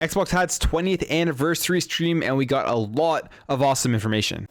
Xbox had its 20th anniversary stream and we got a lot of awesome information.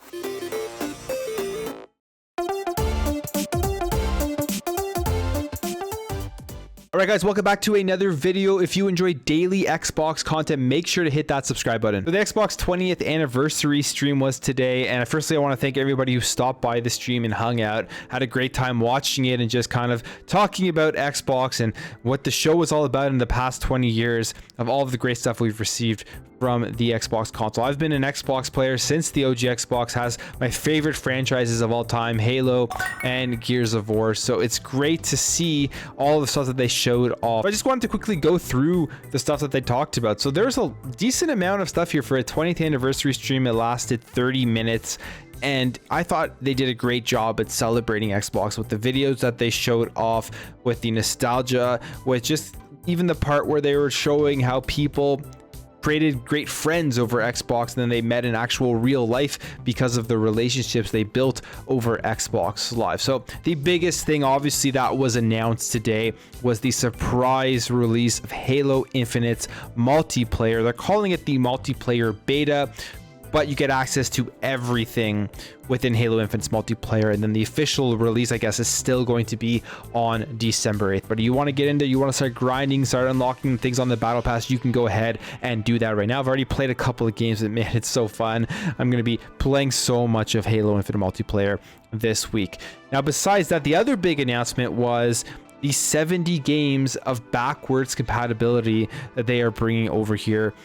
Alright guys, welcome back to another video. If you enjoy daily Xbox content, make sure to hit that subscribe button. So the Xbox 20th anniversary stream was today, and firstly I want to thank everybody who stopped by the stream and hung out. Had a great time watching it and just kind of talking about Xbox and what the show was all about in the past 20 years of all of the great stuff we've received from the Xbox console. I've been an Xbox player since the OG Xbox. Has my favorite franchises of all time, Halo and Gears of War. So it's great to see all the stuff that they showed off. I just wanted to quickly go through the stuff that they talked about. So there's a decent amount of stuff here for a 20th anniversary stream. It lasted 30 minutes. And I thought they did a great job at celebrating Xbox with the videos that they showed off, with the nostalgia, with just even the part where they were showing how people created great friends over Xbox and then they met in actual real life because of the relationships they built over Xbox Live. So the biggest thing obviously that was announced today was the surprise release of Halo Infinite's multiplayer. They're calling it the multiplayer beta, but you get access to everything within Halo Infinite's multiplayer, and then the official release, I guess, is still going to be on December 8th. But you want to get into, you want to start grinding, start unlocking things on the Battle Pass, you can go ahead and do that right now. I've already played a couple of games, and man, it's so fun. I'm going to be playing so much of Halo Infinite multiplayer this week. Now, besides that, the other big announcement was the 70 games of backwards compatibility that they are bringing over here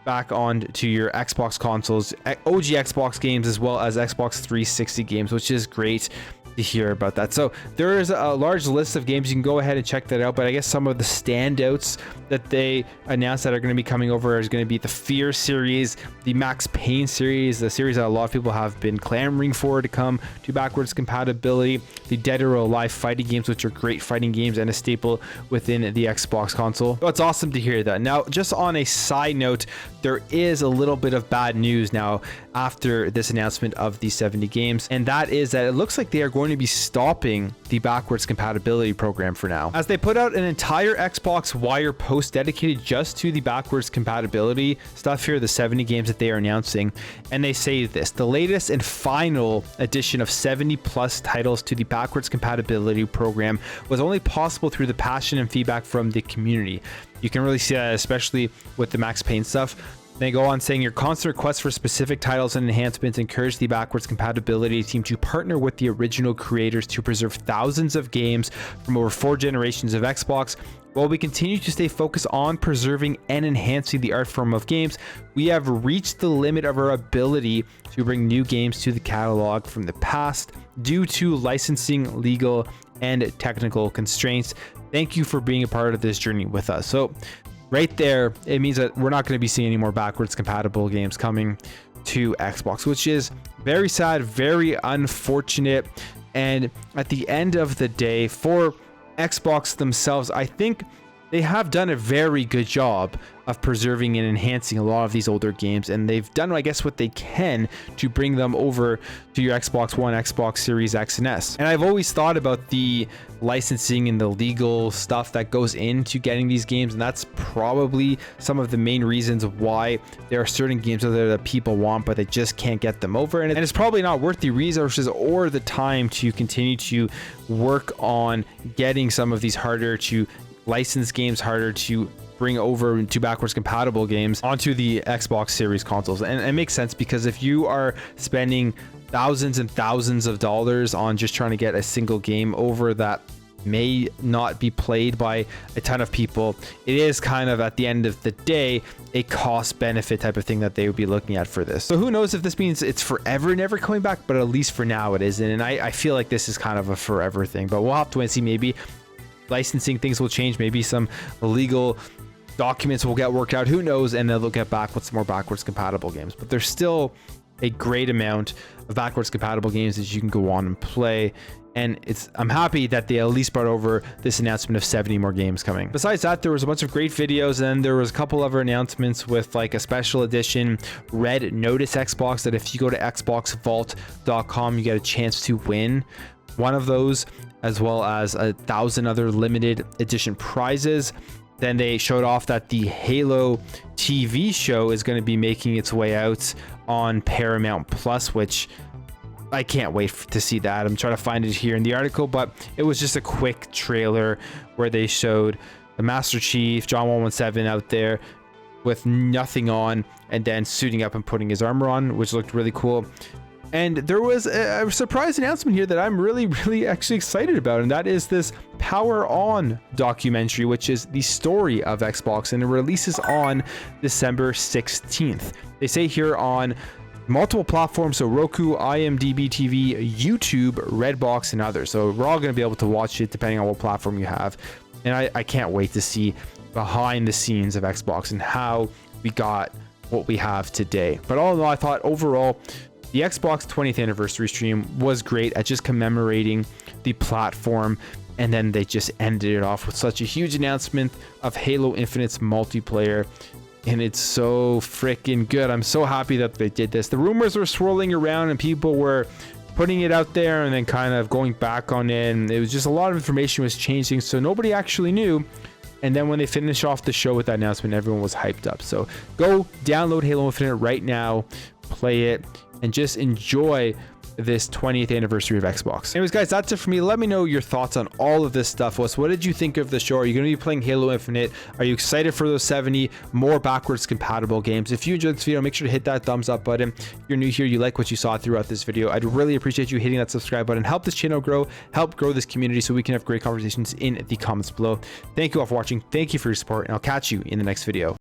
back on to your Xbox consoles, OG Xbox games as well as Xbox 360 games, which is great to hear about that. So there is a large list of games. You can go ahead and check that out, but I guess some of the standouts that they announced that are going to be coming over is going to be the Fear series, the Max Payne series, the series that a lot of people have been clamoring for to come to backwards compatibility, the Dead or Alive fighting games, which are great fighting games and a staple within the Xbox console. So it's awesome to hear that. Now, just on a side note, there is a little bit of bad news now after this announcement of the 70 games, and that is that it looks like they are going to be stopping the backwards compatibility program for now, as they put out an entire Xbox Wire post dedicated just to the backwards compatibility stuff here, the 70 games that they are announcing. And they say this: the latest and final addition of 70 plus titles to the backwards compatibility program was only possible through the passion and feedback from the community. You can really see that, especially with the Max Payne stuff. They go on saying, your constant requests for specific titles and enhancements encourage the backwards compatibility team to partner with the original creators to preserve thousands of games from over 4 generations of Xbox. While we continue to stay focused on preserving and enhancing the art form of games, we have reached the limit of our ability to bring new games to the catalog from the past due to licensing, legal, and technical constraints. Thank you for being a part of this journey with us. So right there, it means that we're not going to be seeing any more backwards compatible games coming to Xbox, which is very sad, very unfortunate. And at the end of the day, for Xbox themselves, I think they have done a very good job of preserving and enhancing a lot of these older games, and they've done, I guess, what they can to bring them over to your Xbox One, Xbox Series X and S. And I've always thought about the licensing and the legal stuff that goes into getting these games, and that's probably some of the main reasons why there are certain games out there that people want but they just can't get them over, and it's probably not worth the resources or the time to continue to work on getting some of these harder to license games, harder to bring over to backwards compatible games onto the Xbox Series consoles. And it makes sense, because if you are spending thousands and thousands of dollars on just trying to get a single game over that may not be played by a ton of people, it is kind of, at the end of the day, a cost benefit type of thing that they would be looking at for this. So who knows if this means it's forever never coming back, but at least for now it isn't. And I feel like this is kind of a forever thing, but we'll have to wait and see. Maybe licensing things will change, maybe some legal documents will get worked out, who knows, and then they'll get back with some more backwards compatible games. But there's still a great amount of backwards compatible games that you can go on and play, and I'm happy that they at least brought over this announcement of 70 more games coming. Besides that, there was a bunch of great videos, and there was a couple other announcements with like a special edition Red Notice Xbox that if you go to xboxvault.com, you get a chance to win one of those, as well as 1,000 other limited edition prizes. Then they showed off that the Halo TV show is going to be making its way out on Paramount Plus, which I can't wait to see that. I'm trying to find it here in the article, but it was just a quick trailer where they showed the Master Chief, John 117 out there with nothing on, and then suiting up and putting his armor on, which looked really cool. And there was a surprise announcement here that I'm really actually excited about, and that is this Power On documentary, which is the story of Xbox, and it releases on December 16th. They say here on multiple platforms, so Roku, IMDb TV, YouTube, Redbox, and others. So we're all going to be able to watch it depending on what platform you have. And I can't wait to see behind the scenes of Xbox and how we got what we have today. But all in all, I thought overall the Xbox 20th anniversary stream was great at just commemorating the platform, and then they just ended it off with such a huge announcement of Halo Infinite's multiplayer, and it's so freaking good. I'm so happy that they did this. The rumors were swirling around and people were putting it out there and then kind of going back on it, and it was just a lot of information was changing, so nobody actually knew. And then when they finished off the show with that announcement, everyone was hyped up. So go download Halo Infinite right now, play it, and just enjoy this 20th anniversary of Xbox. Anyways, guys, that's it for me. Let me know your thoughts on all of this stuff. What did you think of the show? Are you going to be playing Halo Infinite? Are you excited for those 70 more backwards compatible games? If you enjoyed this video, make sure to hit that thumbs up button. If you're new here, you like what you saw throughout this video, I'd really appreciate you hitting that subscribe button. Help this channel grow, help grow this community so we can have great conversations in the comments below. Thank you all for watching. Thank you for your support, and I'll catch you in the next video.